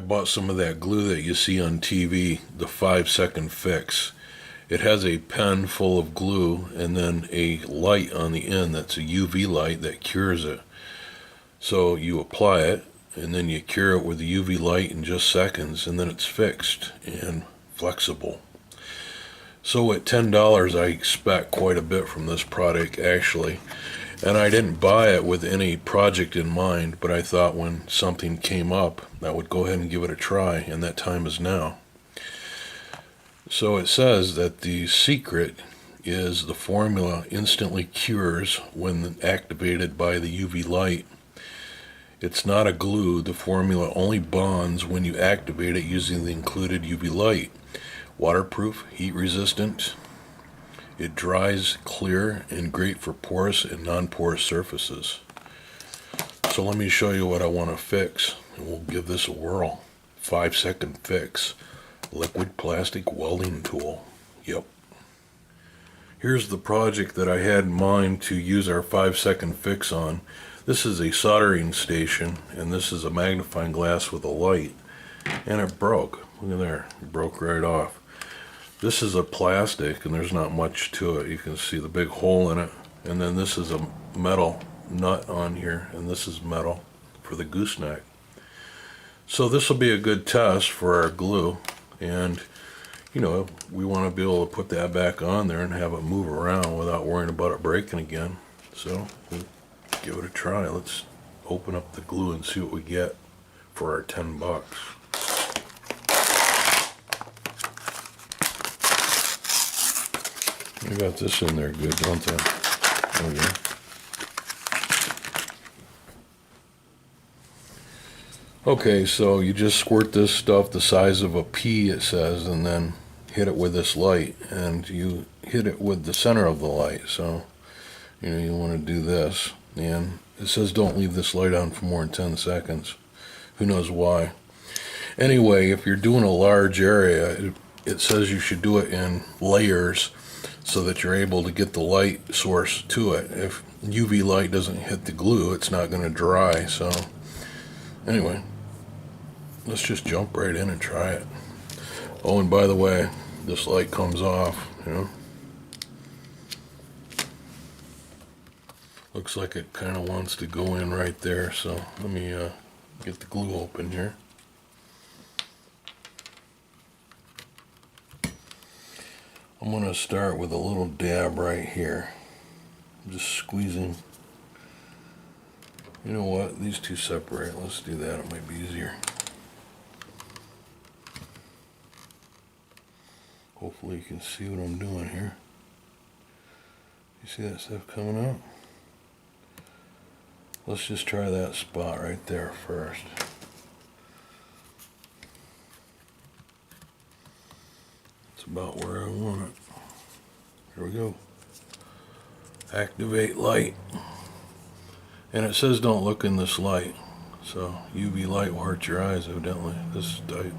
bought some of that glue that you see on TV, the 5-second fix. It has a pen full of glue and then a light on the end that's a UV light that cures it. So you apply it and then you cure it with the UV light in just seconds, and then it's fixed and flexible. So at $10 I expect quite a bit from this product actually. And I didn't buy it with any project in mind, but I thought when something came up, I would go ahead and give it a try, and that time is now. So it says that the secret is the formula instantly cures when activated by the UV light. It's not a glue. The formula only bonds when you activate it using the included UV light. Waterproof, heat resistant. It dries clear and great for porous and non-porous surfaces. So let me show you what I want to fix, and we'll give this a whirl. 5-second fix. Liquid plastic welding tool. Yep. Here's the project that I had in mind to use our 5-second fix on. This is a soldering station, and this is a magnifying glass with a light. And it broke. Look at there. It broke right off. This is a plastic, and there's not much to it. You can see the big hole in it. And then this is a metal nut on here, and this is metal for the gooseneck. So this will be a good test for our glue. And, you know, we want to be able to put that back on there and have it move around without worrying about it breaking again. So we'll give it a try. Let's open up the glue and see what we get for our $10. I got this in there good, don't they? There we go. Okay, so you just squirt this stuff the size of a pea, it says, and then hit it with this light, and you hit it with the center of the light. So, you know, you want to do this, and it says don't leave this light on for more than 10 seconds. Who knows why? Anyway, if you're doing a large area, it says you should do it in layers, so that you're able to get the light source to it. If UV light doesn't hit the glue, it's not going to dry. So anyway, let's just jump right in and try it. Oh, and by the way, this light comes off, you know. Looks like it kind of wants to go in right there, so let me get the glue open here. I'm going to start with a little dab right here. I'm just squeezing. You know what? These two separate. Let's do that. It might be easier. Hopefully you can see what I'm doing here. You see that stuff coming out? Let's just try that spot right there first. About where I want it. Here we go. Activate light. And it says don't look in this light. So UV light will hurt your eyes evidently. This is tight.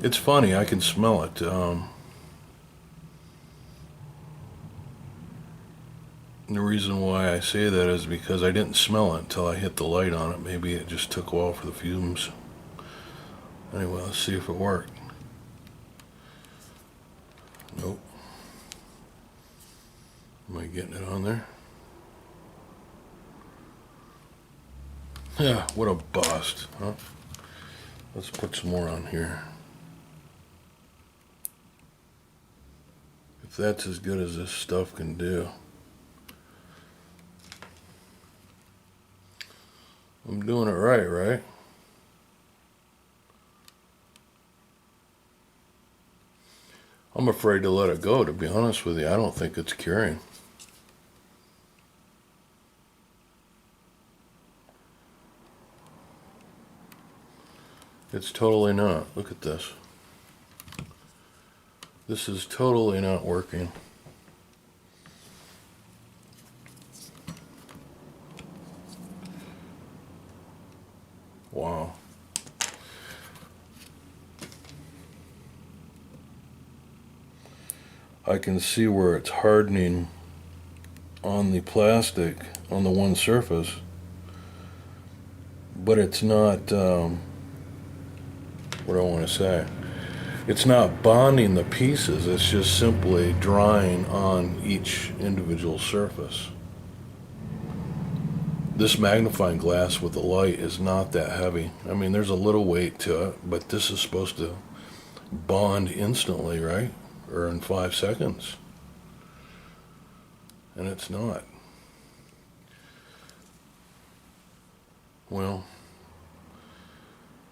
It's funny, I can smell it. The reason why I say that is because I didn't smell it until I hit the light on it. Maybe it just took a while for the fumes. Anyway, let's see if it worked. Nope. Am I getting it on there? Yeah, what a bust, huh? Let's put some more on here. If that's as good as this stuff can do. I'm doing it right, right? I'm afraid to let it go, to be honest with you. I don't think it's curing. It's totally not. Look at this. This is totally not working. Wow. I can see where it's hardening on the plastic on the one surface, but it's not, what do I want to say? It's not bonding the pieces, it's just simply drying on each individual surface. This magnifying glass with the light is not that heavy. I mean, there's a little weight to it, but this is supposed to bond instantly, right? Or in 5 seconds. And it's not. Well,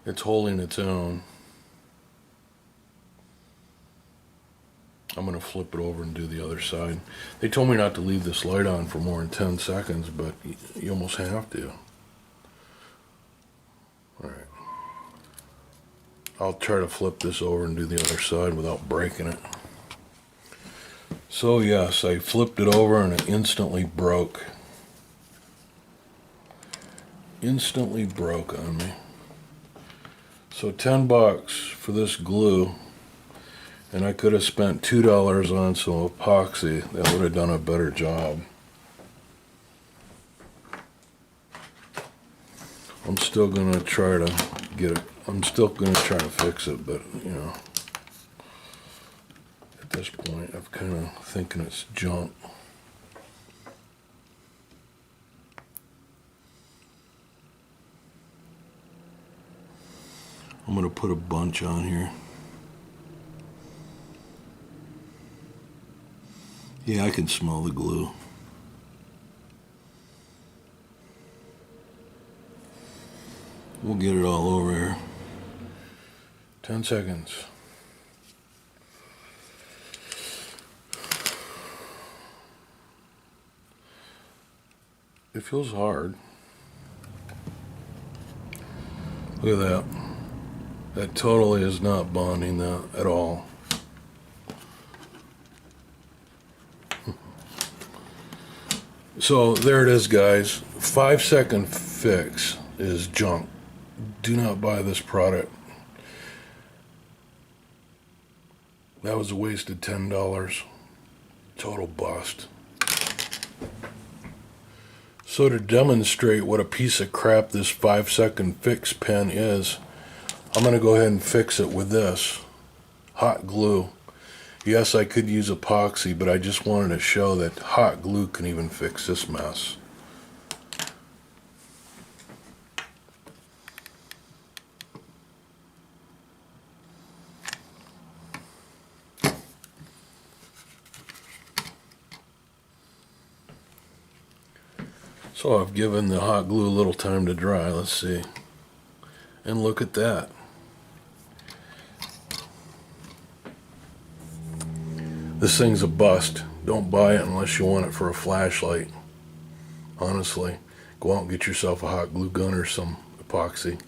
it's holding its own. I'm going to flip it over and do the other side. They told me not to leave this light on for more than 10 seconds, but you almost have to. All right. I'll try to flip this over and do the other side without breaking it. So yes, I flipped it over and it instantly broke. Instantly broke on me. So $10 for this glue. And I could have spent $2 on some epoxy that would have done a better job. I'm still going to try to get it. I'm still going to try to fix it, but, you know, at this point, I'm kind of thinking it's junk. I'm going to put a bunch on here. Yeah, I can smell the glue. We'll get it all over here. 10 seconds. It feels hard. Look at that. That totally is not bonding that at all. So there it is, guys. 5-second fix is junk. Do not buy this product. That was a wasted $10. Total bust. So to demonstrate what a piece of crap this 5-second fix pen is, I'm going to go ahead and fix it with this hot glue. Yes, I could use epoxy, but I just wanted to show that hot glue can even fix this mess. So I've given the hot glue a little time to dry. Let's see. And look at that. This thing's a bust. Don't buy it unless you want it for a flashlight. Honestly, go out and get yourself a hot glue gun or some epoxy.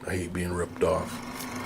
I hate being ripped off.